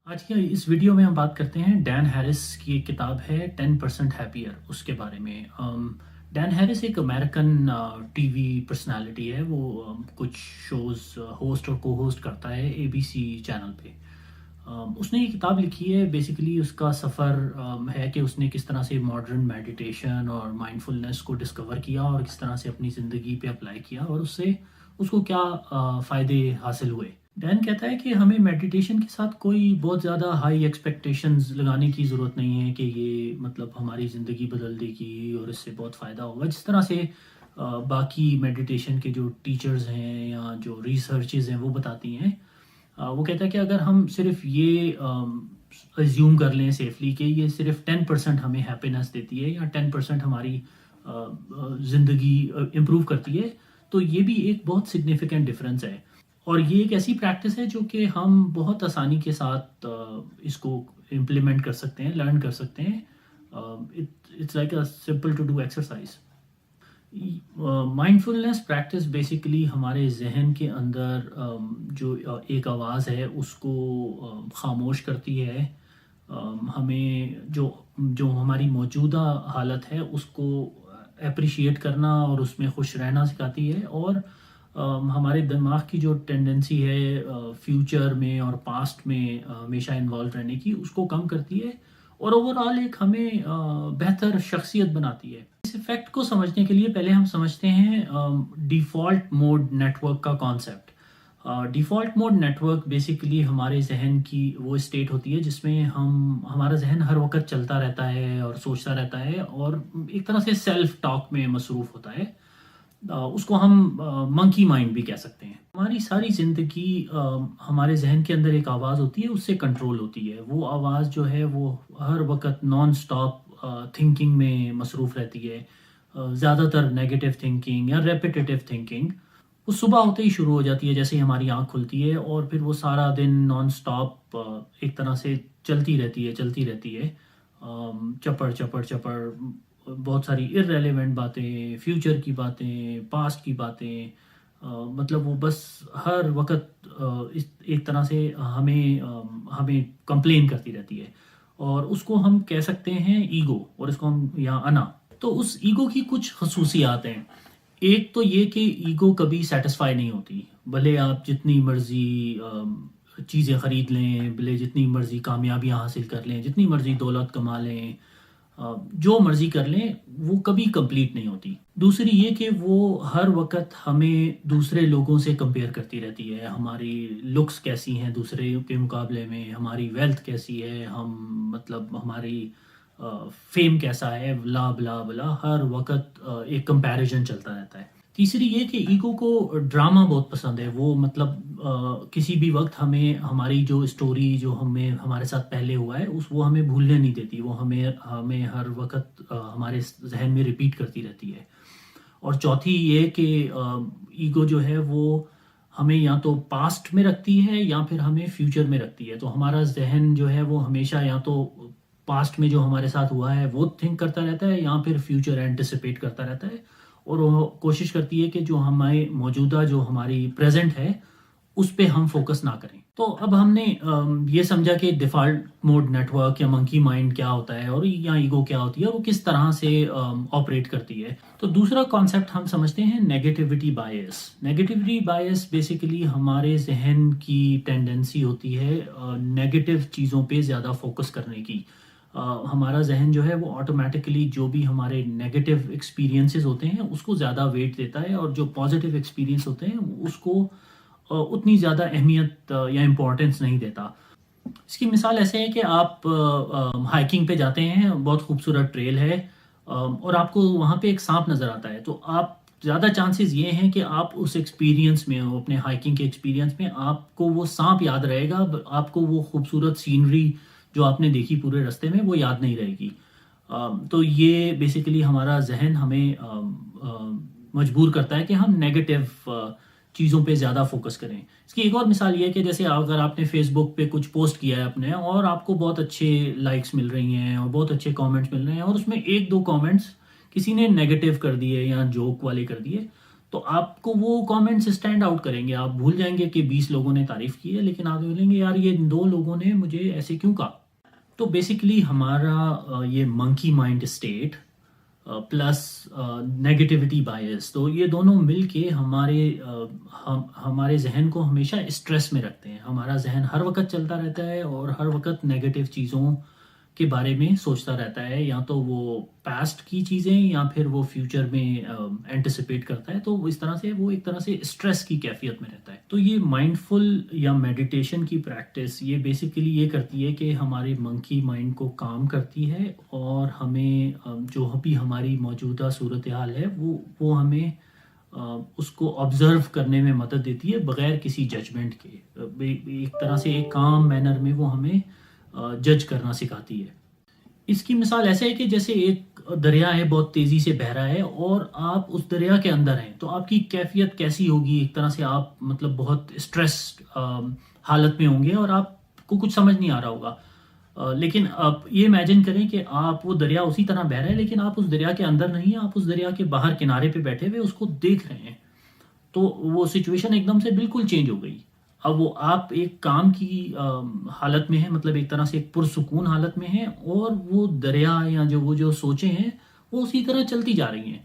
آج کی اس ویڈیو میں ہم بات کرتے ہیں ڈین ہیرس کی ایک کتاب ہے 10% ہیپیئر اس کے بارے میں۔ ڈین ہیرس ایک امریکن ٹی وی پرسنالٹی ہے۔ وہ کچھ شوز ہوسٹ اور کو ہوسٹ کرتا ہے ABC چینل پہ۔ اس نے یہ کتاب لکھی ہے، بیسیکلی اس کا سفر ہے کہ اس نے کس طرح سے ماڈرن میڈیٹیشن اور مائنڈفلنس کو ڈسکور کیا اور کس طرح سے اپنی زندگی پہ اپلائی کیا اور اس کو کیا فائدے حاصل ہوئے۔ ڈین کہتا ہے کہ ہمیں میڈیٹیشن کے ساتھ کوئی بہت زیادہ ہائی ایکسپیکٹیشنز لگانے کی ضرورت نہیں ہے کہ یہ مطلب ہماری زندگی بدل دے گی اور اس سے بہت فائدہ ہوگا، جس طرح سے باقی میڈیٹیشن کے جو ٹیچرز ہیں یا جو ریسرچز ہیں وہ بتاتی ہیں۔ وہ کہتا ہے کہ اگر ہم صرف یہ ایزیوم کر لیں سیفلی کہ یہ صرف 10% ہمیں ہیپینس دیتی ہے یا 10% ہماری زندگی امپروو کرتی ہے، تو یہ بھی ایک بہت سگنیفیکنٹ ڈفرینس ہے۔ اور یہ ایک ایسی پریکٹس ہے جو کہ ہم بہت آسانی کے ساتھ اس کو امپلیمنٹ کر سکتے ہیں، لرن کر سکتے ہیں۔ It's like a simple to do exercise. Mindfulness practice basically ہمارے ذہن کے اندر جو ایک آواز ہے اس کو خاموش کرتی ہے، ہمیں جو ہماری موجودہ حالت ہے اس کو اپریشیٹ کرنا اور اس میں خوش رہنا سکھاتی ہے، اور ہمارے دماغ کی جو ٹینڈنسی ہے فیوچر میں اور پاسٹ میں ہمیشہ انوالو رہنے کی، اس کو کم کرتی ہے اور اوور آل ایک ہمیں بہتر شخصیت بناتی ہے۔ اس ایفیکٹ کو سمجھنے کے لیے پہلے ہم سمجھتے ہیں ڈیفالٹ موڈ نیٹ ورک کا concept. Default mode network basically ہمارے ذہن کی وہ اسٹیٹ ہوتی ہے جس میں ہمارا ذہن ہر وقت چلتا رہتا ہے اور سوچتا رہتا ہے اور ایک طرح سے سیلف ٹاک میں مصروف ہوتا ہے۔ اس کو ہم منکی مائنڈ بھی کہہ سکتے ہیں۔ ہماری ساری زندگی ہمارے ذہن کے اندر ایک آواز ہوتی ہے، اس سے کنٹرول ہوتی ہے۔ وہ آواز جو ہے وہ ہر وقت نان سٹاپ تھنکنگ میں مصروف رہتی ہے، زیادہ تر نیگیٹو تھنکنگ یا ریپیٹیٹیو تھنکنگ۔ وہ صبح ہوتے ہی شروع ہو جاتی ہے جیسے ہی ہماری آنکھ کھلتی ہے، اور پھر وہ سارا دن نان سٹاپ ایک طرح سے چلتی رہتی ہے، چپڑ چپڑ چپڑ، بہت ساری ارریلیونٹ باتیں، فیوچر کی باتیں، پاسٹ کی باتیں، مطلب وہ بس ہر وقت ایک طرح سے ہمیں کمپلین کرتی رہتی ہے، اور اس کو ہم کہہ سکتے ہیں ایگو، اور اس کو ہم یا انا۔ تو اس ایگو کی کچھ خصوصیات ہیں۔ ایک تو یہ کہ ایگو کبھی سیٹسفائی نہیں ہوتی، بھلے آپ جتنی مرضی چیزیں خرید لیں، بھلے جتنی مرضی کامیابیاں حاصل کر لیں، جتنی مرضی دولت کما لیں، جو مرضی کر لیں، وہ کبھی کمپلیٹ نہیں ہوتی۔ دوسری یہ کہ وہ ہر وقت ہمیں دوسرے لوگوں سے کمپیئر کرتی رہتی ہے، ہماری لکس کیسی ہیں دوسرے کے مقابلے میں، ہماری ویلتھ کیسی ہے، ہماری فیم کیسا ہے، بلا بلا بلا، ہر وقت ایک کمپیریزن چلتا رہتا ہے۔ تیسری یہ کہ ایگو کو ڈرامہ بہت پسند ہے۔ وہ کسی بھی وقت ہماری جو اسٹوری جو ہمارے ساتھ پہلے ہوا ہے وہ ہمیں بھولنے نہیں دیتی، وہ ہمیں ہر وقت ہمارے ذہن میں ریپیٹ کرتی رہتی ہے۔ اور چوتھی یہ کہ ایگو جو ہے وہ ہمیں یا تو پاسٹ میں رکھتی ہے یا پھر ہمیں فیوچر میں رکھتی ہے۔ تو ہمارا ذہن جو ہے وہ ہمیشہ یا تو پاسٹ میں جو ہمارے ساتھ ہوا ہے وہ تھنک کرتا رہتا ہے، یا پھر فیوچر اینٹیسپیٹ کرتا رہتا ہے، اور وہ کوشش کرتی ہے کہ جو ہمارے موجودہ جو ہماری پریزنٹ ہے اس پہ ہم فوکس نہ کریں۔ تو اب ہم نے یہ سمجھا کہ ڈیفالٹ موڈ نیٹ ورک یا منکی مائنڈ کیا ہوتا ہے اور یا ایگو کیا ہوتی ہے، وہ کس طرح سے آپریٹ کرتی ہے۔ تو دوسرا کانسیپٹ ہم سمجھتے ہیں نیگیٹیوٹی بائس۔ نیگیٹیوٹی بائس بیسیکلی ہمارے ذہن کی ٹینڈنسی ہوتی ہے نیگیٹو چیزوں پہ زیادہ فوکس کرنے کی۔ ہمارا ذہن جو ہے وہ آٹومیٹکلی جو بھی ہمارے نیگیٹو ایکسپیرینسز ہوتے ہیں اس کو زیادہ ویٹ دیتا ہے، اور جو پازیٹیو ایکسپیرینس ہوتے ہیں اس کو اتنی زیادہ اہمیت یا امپورٹنس نہیں دیتا۔ اس کی مثال ایسے ہے کہ آپ ہائکنگ پہ جاتے ہیں، بہت خوبصورت ٹریل ہے، اور آپ کو وہاں پہ ایک سانپ نظر آتا ہے، تو آپ زیادہ چانسز یہ ہیں کہ آپ اس ایکسپیرینس میں، اپنے ہائکنگ کے ایکسپیرینس میں آپ کو وہ سانپ یاد رہے گا، آپ کو وہ خوبصورت سینری جو آپ نے دیکھی پورے راستے میں وہ یاد نہیں رہے گی۔ تو یہ بیسیکلی ہمارا ذہن ہمیں مجبور کرتا ہے کہ ہم نیگیٹو چیزوں پہ زیادہ فوکس کریں۔ اس کی ایک اور مثال یہ ہے کہ جیسے اگر آپ نے فیس بک پہ کچھ پوسٹ کیا ہے اپنے، اور آپ کو بہت اچھے لائکس مل رہی ہیں اور بہت اچھے کامنٹس مل رہے ہیں، اور اس میں ایک دو کامنٹس کسی نے نیگیٹو کر دیے یا جوک والے کر دیے، تو آپ کو وہ کامنٹس اسٹینڈ آؤٹ کریں گے. آپ بھول جائیں گے کہ 20 لوگوں نے تعریف کی ہے، لیکن آپ بولیں گے یار یہ 2 لوگوں نے مجھے ایسے کیوں کہا. تو بیسیکلی ہمارا یہ منکی مائنڈ اسٹیٹ پلس نیگیٹیوٹی بائس، تو یہ دونوں مل کے ہمارے ذہن کو ہمیشہ اسٹریس میں رکھتے ہیں. ہمارا ذہن ہر وقت چلتا رہتا ہے اور ہر وقت نیگیٹو چیزوں کے بارے میں سوچتا رہتا ہے، یا تو وہ پاسٹ کی چیزیں یا پھر وہ فیوچر میں اینٹیسپیٹ کرتا ہے. تو اس طرح سے وہ ایک طرح سے اسٹریس کی کیفیت میں رہتا ہے. تو یہ مائنڈ فل یا میڈیٹیشن کی پریکٹس یہ بیسیکلی یہ کرتی ہے کہ ہمارے منکی مائنڈ کو کام کرتی ہے اور ہمیں جو بھی ہماری موجودہ صورتحال ہے وہ ہمیں اس کو آبزرو کرنے میں مدد دیتی ہے بغیر کسی ججمنٹ کے. ایک طرح سے ایک کام مینر میں وہ ہمیں جج کرنا سکھاتی ہے. اس کی مثال ایسے ہے کہ جیسے ایک دریا ہے، بہت تیزی سے بہہ رہا ہے اور آپ اس دریا کے اندر ہیں، تو آپ کی کیفیت کیسی ہوگی؟ ایک طرح سے آپ مطلب بہت اسٹریس حالت میں ہوں گے اور آپ کو کچھ سمجھ نہیں آ رہا ہوگا. لیکن آپ یہ امیجن کریں کہ آپ وہ دریا اسی طرح بہہ رہا ہے، لیکن آپ اس دریا کے اندر نہیں ہیں، آپ اس دریا کے باہر کنارے پہ بیٹھے ہوئے اس کو دیکھ رہے ہیں. تو وہ سچویشن ایک دم سے بالکل چینج ہو گئی. اب وہ آپ ایک کام کی حالت میں ہیں، مطلب ایک طرح سے ایک پرسکون حالت میں ہیں، اور وہ دریا یا جو سوچیں ہیں وہ اسی طرح چلتی جا رہی ہیں.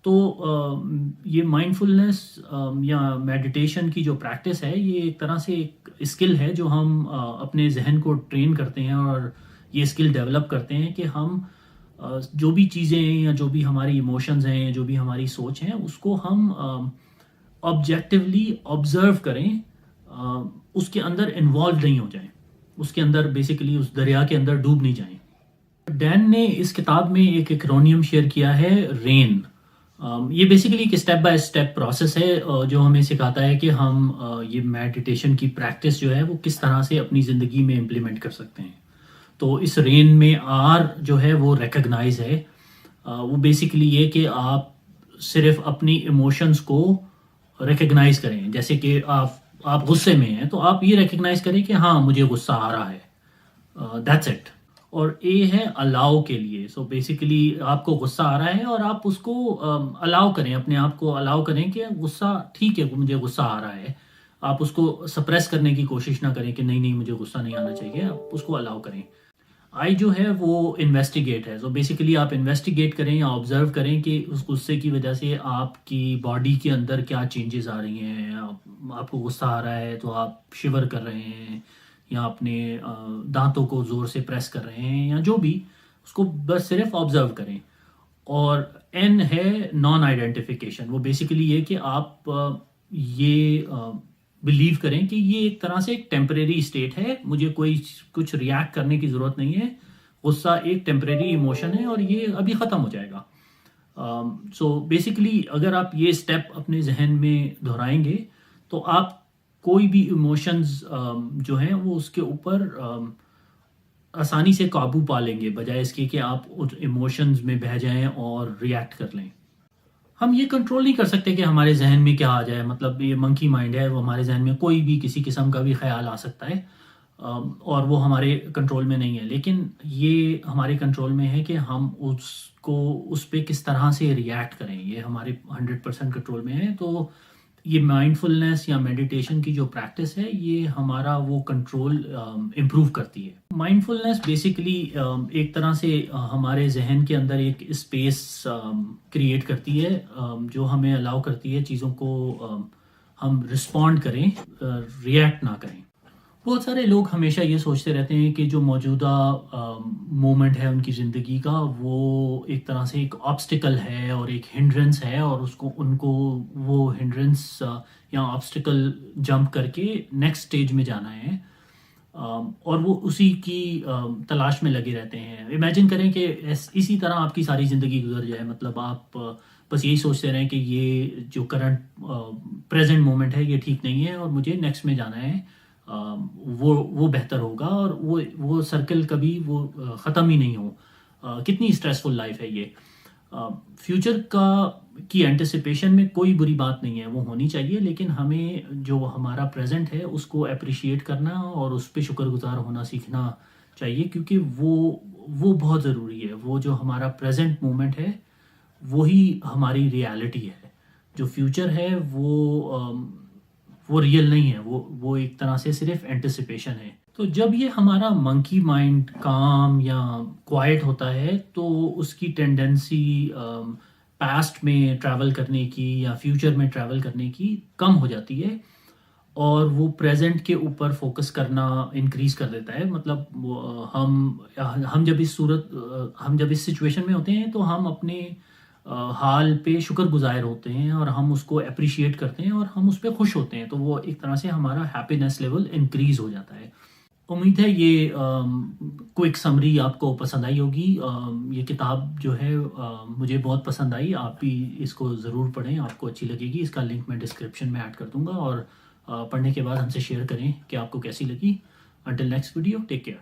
تو یہ مائنڈ فلنس یا میڈیٹیشن کی جو پریکٹس ہے یہ ایک طرح سے ایک اسکل ہے جو ہم اپنے ذہن کو ٹرین کرتے ہیں اور یہ اسکل ڈیولپ کرتے ہیں کہ ہم جو بھی چیزیں ہیں یا جو بھی ہماری ایموشنز ہیں یا جو بھی ہماری سوچ ہیں اس کو ہم آبجیکٹیولی آبزرو کریں، اس کے اندر انوالو نہیں ہو جائیں، اس کے اندر بیسیکلی اس دریا کے اندر ڈوب نہیں جائیں. ڈین نے اس کتاب میں ایک ایکرونیم شیئر کیا ہے، رین. یہ بیسیکلی ایک اسٹیپ بائی اسٹیپ پروسیس ہے جو ہمیں سکھاتا ہے کہ ہم یہ میڈیٹیشن کی پریکٹس جو ہے وہ کس طرح سے اپنی زندگی میں امپلیمنٹ کر سکتے ہیں. تو اس رین میں آر جو ہے وہ ریکگنائز ہے. وہ بیسیکلی یہ کہ آپ صرف اپنی ایموشنز کو ریکگنائز کریں. جیسے کہ آپ غصے میں ہیں تو آپ یہ ریکگنائز کریں کہ ہاں مجھے غصہ آ رہا ہے، دیٹس اٹ. اور اے ہے الاؤ کے لیے. سو بیسیکلی آپ کو غصہ آ رہا ہے اور آپ اس کو الاؤ کریں، اپنے آپ کو الاؤ کریں کہ غصہ ٹھیک ہے، مجھے غصہ آ رہا ہے. آپ اس کو سپریس کرنے کی کوشش نہ کریں کہ نہیں مجھے غصہ نہیں آنا چاہیے، آپ اس کو الاؤ کریں. آئی جو ہے وہ انویسٹیگیٹ ہے. سو بیسیکلی آپ انویسٹیگیٹ کریں یا آبزرو کریں کہ اس غصے کی وجہ سے آپ کی باڈی کے اندر کیا چینجز آ رہی ہیں. آپ کو غصہ آ رہا ہے تو آپ شیور کر رہے ہیں یا اپنے دانتوں کو زور سے پریس کر رہے ہیں یا جو بھی، اس کو بس صرف آبزرو کریں. اور این ہے نان آئیڈینٹیفیکیشن. وہ بیسیکلی یہ کہ آپ یہ بلیو کریں کہ یہ ایک طرح سے ایک ٹیمپریری اسٹیٹ ہے، مجھے کچھ ریاکٹ کرنے کی ضرورت نہیں ہے. غصہ ایک ٹیمپریری ایموشن ہے اور یہ ابھی ختم ہو جائے گا. سو بیسیکلی اگر آپ یہ اسٹیپ اپنے ذہن میں دہرائیں گے تو آپ کوئی بھی ایموشنز جو ہیں وہ اس کے اوپر آسانی سے قابو پا لیں گے، بجائے اس کے کہ آپ اس ایموشنز میں بہہ جائیں اور ریاکٹ کر لیں. ہم یہ کنٹرول نہیں کر سکتے کہ ہمارے ذہن میں کیا آ جائے. مطلب یہ منکی مائنڈ ہے، وہ ہمارے ذہن میں کوئی بھی کسی قسم کا بھی خیال آ سکتا ہے اور وہ ہمارے کنٹرول میں نہیں ہے. لیکن یہ ہمارے کنٹرول میں ہے کہ ہم اس پہ کس طرح سے ریاکٹ کریں. یہ ہمارے 100% کنٹرول میں ہے. تو یہ مائنڈ فلنس یا میڈیٹیشن کی جو پریکٹس ہے یہ ہمارا وہ کنٹرول امپروو کرتی ہے. مائنڈ فلنس بیسیکلی ایک طرح سے ہمارے ذہن کے اندر ایک اسپیس کریٹ کرتی ہے جو ہمیں الاؤ کرتی ہے چیزوں کو ہم رسپونڈ کریں، ریئیکٹ نہ کریں. بہت سارے لوگ ہمیشہ یہ سوچتے رہتے ہیں کہ جو موجودہ مومنٹ ہے ان کی زندگی کا وہ ایک طرح سے ایک آبسٹیکل ہے اور ایک ہنڈرنس ہے، اور ان کو وہ ہنڈرنس یا آبسٹیکل جمپ کر کے نیکسٹ سٹیج میں جانا ہے، اور وہ اسی کی تلاش میں لگے رہتے ہیں. امیجن کریں کہ اسی طرح آپ کی ساری زندگی گزر جائے. مطلب آپ بس یہی سوچتے رہیں کہ یہ جو کرنٹ پریزنٹ مومنٹ ہے یہ ٹھیک نہیں ہے اور مجھے نیکسٹ میں جانا ہے، وہ بہتر ہوگا، اور وہ سرکل کبھی وہ ختم ہی نہیں ہو. کتنی اسٹریسفل لائف ہے یہ. فیوچر کی اینٹیسپیشن میں کوئی بری بات نہیں ہے، وہ ہونی چاہیے، لیکن ہمیں جو ہمارا پریزنٹ ہے اس کو اپریشیٹ کرنا اور اس پہ شکر گزار ہونا سیکھنا چاہیے، کیونکہ وہ بہت ضروری ہے. وہ جو ہمارا پریزنٹ مومنٹ ہے وہی ہماری ریالٹی ہے. جو فیوچر ہے وہ ریئل نہیں ہے، وہ ایک طرح سے صرف اینٹیسپیشن ہے. تو جب یہ ہمارا منکی مائنڈ کام یا کوائٹ ہوتا ہے تو اس کی ٹینڈنسی پاسٹ میں ٹریول کرنے کی یا فیوچر میں ٹریول کرنے کی کم ہو جاتی ہے، اور وہ پریزنٹ کے اوپر فوکس کرنا انکریز کر دیتا ہے. مطلب ہم جب اس سچویشن میں ہوتے ہیں تو ہم اپنے حال پہ شکر گزار ہوتے ہیں اور ہم اس کو اپریشیٹ کرتے ہیں اور ہم اس پہ خوش ہوتے ہیں، تو وہ ایک طرح سے ہمارا ہیپینس لیول انکریز ہو جاتا ہے. امید ہے یہ کوئک سمری آپ کو پسند آئی ہوگی. یہ کتاب جو ہے مجھے بہت پسند آئی. آپ بھی اس کو ضرور پڑھیں، آپ کو اچھی لگے گی. اس کا لنک میں ڈسکرپشن میں ایڈ کر دوں گا، اور پڑھنے کے بعد ہم سے شیئر کریں کہ آپ کو کیسی لگی. Until next video, take care.